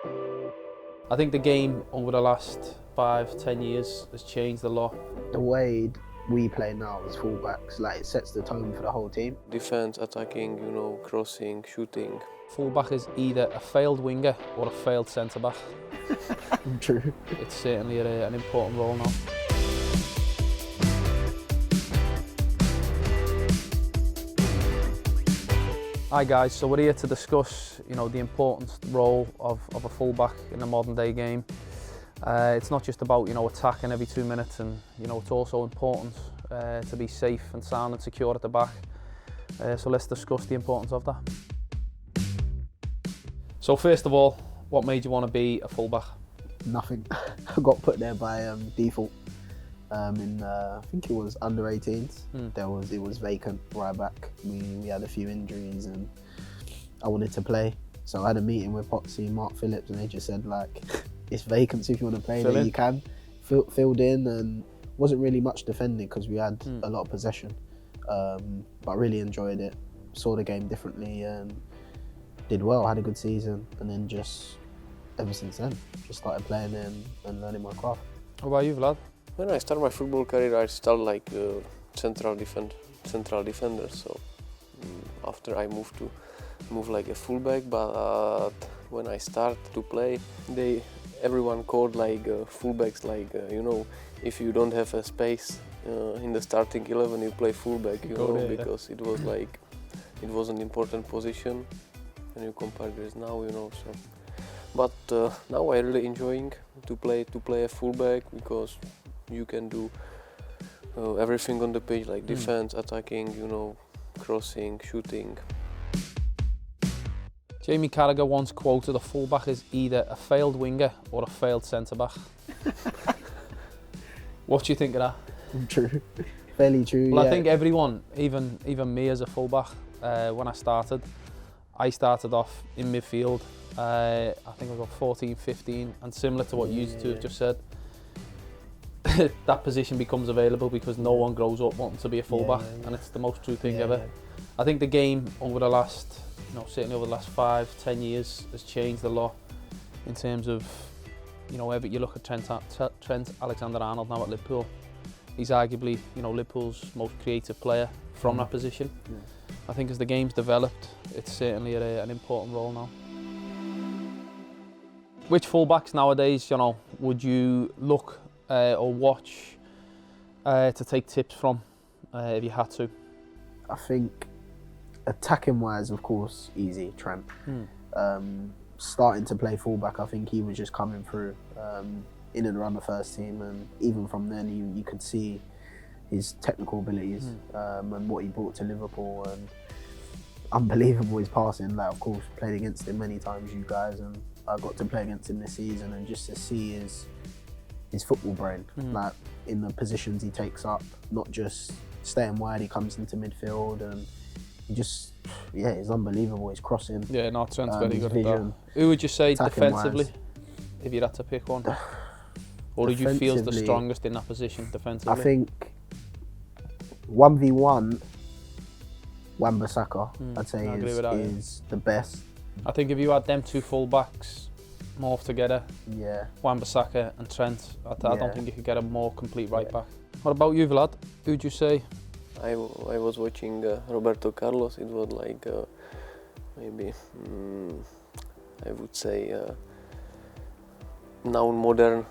I think the game over the last 5-10 years has changed a lot. The way we play now as fullbacks, like it sets the tone for the whole team. Defense, attacking, crossing, shooting. Fullback is either a failed winger or a failed centre-back. True. It's certainly an important role now. Hi guys, so we're here to discuss, the important role of a fullback in the modern day game. It's not just about, attacking every 2 minutes, and it's also important to be safe and sound and secure at the back. So let's discuss the importance of that. So first of all, what made you want to be a fullback? Nothing. I got put there by default. I think it was under 18s. It was vacant right back. We had a few injuries and I wanted to play. So I had a meeting with Potsy, Mark Phillips, and they just said it's vacancy if you want to play there, you can. Filled in, and wasn't really much defending because we had a lot of possession. But I really enjoyed it. Saw the game differently and did well. Had a good season, and then just ever since then, just started playing and learning my craft. What about you, Vlad? When I started my football career, I started like central defender. So after I moved like a fullback, but when I started to play, everyone called like fullbacks, if you don't have a space in the starting 11, you play fullback, because it was it was an important position when you compare this now, So, but now I really enjoying to play a fullback because you can do everything on the pitch, like defense, attacking, crossing, shooting. Jamie Carragher once quoted, "A fullback is either a failed winger or a failed centre-back." What do you think of that? True. Fairly true. Well, yeah. I think everyone, even me as a fullback, when I started off in midfield. I think I got 14, 15, and similar to what you two have just said, that position becomes available because no one grows up wanting to be a fullback, and it's the most true thing ever. I think the game over the last, certainly over the last 5-10 years has changed a lot in terms of, you look at Trent Alexander-Arnold now at Liverpool. He's arguably, Liverpool's most creative player from that position. I think as the game's developed, it's certainly an important role now. Which fullbacks nowadays, would you look or watch to take tips from if you had to? I think attacking wise, of course, easy, Trent. Starting to play fullback, I think he was just coming through in and around the first team, and even from then you could see his technical abilities and what he brought to Liverpool, and unbelievable his passing. Of course, played against him many times, you guys, and I got to play against him this season, and just to see his football brain, in the positions he takes up, not just staying wide, he comes into midfield, and he just, he's unbelievable. His crossing. Yeah, no, Trent's very good vision, at that. Who would you say defensively, wise, if you had to pick one? Or did you feel the strongest in that position defensively? I think 1v1, Wan-Bissaka, I'd say is the best. I think if you had them two full-backs morphed together, Wan-Bissaka and Trent, I don't think you could get a more complete right-back. What about you, Vlad? Who'd you say? I was watching Roberto Carlos. It was maybe, I would say, now modern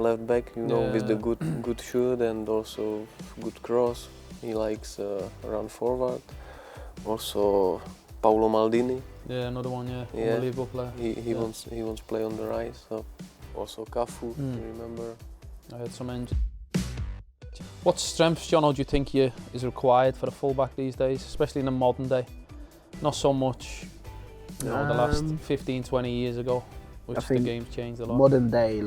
left back, with the good shoot and also good cross. He likes run forward. Also Paolo Maldini. Yeah, another one. Unbelievable player. He wants to play on the right. So also Coufal, remember? I had some engine. What strengths, John, do you think is required for a fullback these days, especially in the modern day? Not so much, the last 15-20 years ago, which the game's changed a lot. Modern day,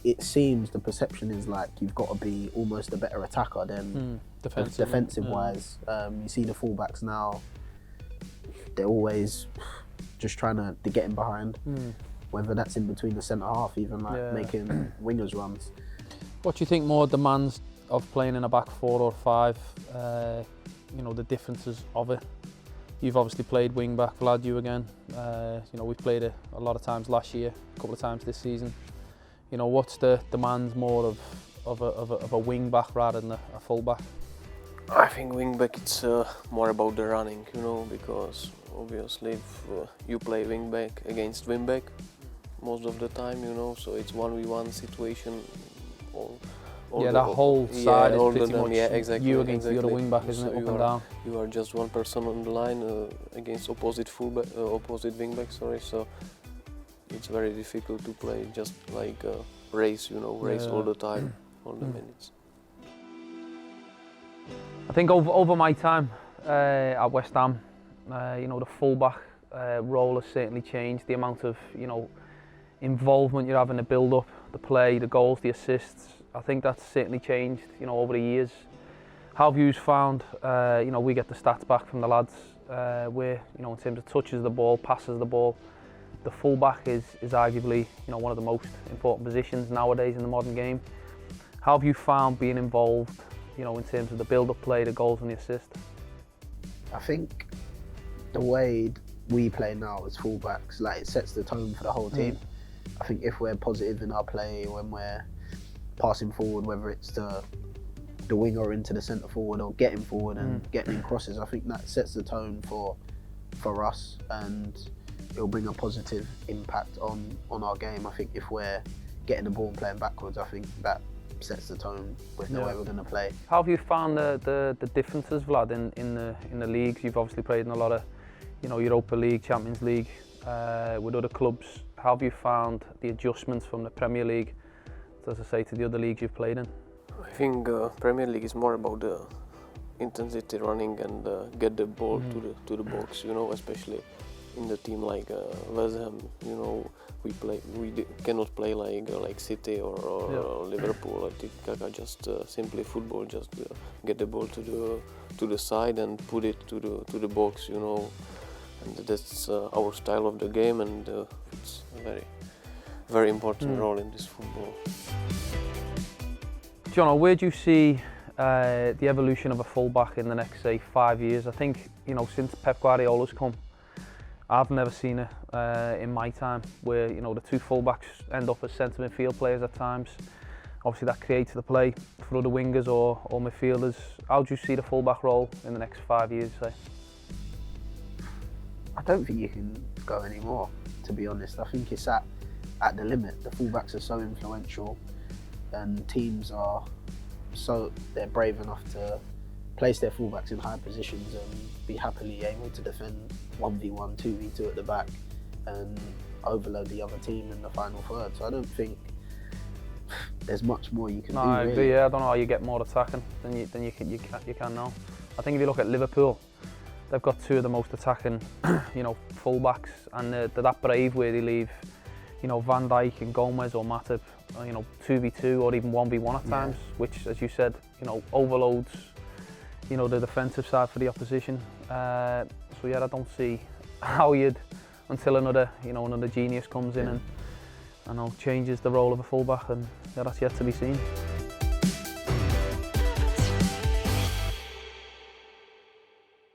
it seems the perception is you've got to be almost a better attacker than defensive wise. You see the fullbacks now, they're always just trying to get in behind, whether that's in between the centre half, even making wingers runs. What do you think more demands of playing in a back four or five? The differences of it. You've obviously played wing back, Vlad, you again. You know, we've played it a lot of times last year, a couple of times this season. You know, what's the demands more of a wing back rather than a full back? I think wing back it's more about the running, you know, because obviously if you play wing back against wing back most of the time, you know, so it's 1v1 situation. Yeah, that whole side is pretty them, much yeah, exactly, you against the other wing back, isn't so it? Up and down. You are just one person on the line against opposite wing back. Sorry, so it's very difficult to play just like a race, you know, race all the time, all the minutes. I think over my time at West Ham, you know, the fullback role has certainly changed. The amount of, you know, involvement you're having, the build-up, the play, the goals, the assists. I think that's certainly changed, you know, over the years. How have you found, you know, we get the stats back from the lads, where, you know, in terms of touches the ball, passes the ball, the fullback is arguably, you know, one of the most important positions nowadays in the modern game. How have you found being involved, you know, in terms of the build-up play, the goals and the assist? I think the way we play now as fullbacks, like, it sets the tone for the whole team. I think if we're positive in our play, when we're passing forward, whether it's to the winger or into the centre forward or getting forward and getting in crosses, I think that sets the tone for us, and it'll bring a positive impact on our game. I think if we're getting the ball and playing backwards, I think that sets the tone with the way we're going to play. How have you found the differences, Vlad, in the leagues? You've obviously played in a lot of, you know, Europa League, Champions League with other clubs. How have you found the adjustments from the Premier League, as I say, to the other leagues you've played in? I think Premier League is more about the intensity running and get the ball to the box, you know, especially in the team like West Ham, you know, we cannot play like City or Liverpool. I think just simply football, just get the ball to the side and put it to the box, you know, and that's our style of the game, and it's a very, very important role in this football. John, where do you see the evolution of a fullback in the next, say, 5 years? I think, you know, since Pep Guardiola's come, I've never seen it in my time where, you know, the two fullbacks end up as centre midfield players at times. Obviously that creates the play for other wingers or midfielders. How do you see the fullback role in the next 5 years, say? I don't think you can go anymore, to be honest. I think it's at the limit. The fullbacks are so influential, and teams are they're brave enough to place their fullbacks in high positions and be happily able to defend 1v1, 2v2 at the back and overload the other team in the final third. So I don't think there's much more you can do. I really. agree, yeah. I don't know how you get more attacking than you can now. I think if you look at Liverpool, they've got two of the most attacking, you know, fullbacks, and they're that brave where they leave, you know, Van Dijk and Gomez or Matip, you know, 2v2 or even 1v1 at times, which, as you said, you know, overloads, you know, the defensive side for the opposition. So yeah, I don't see how until another genius comes in and changes the role of a fullback, and yeah, that's yet to be seen.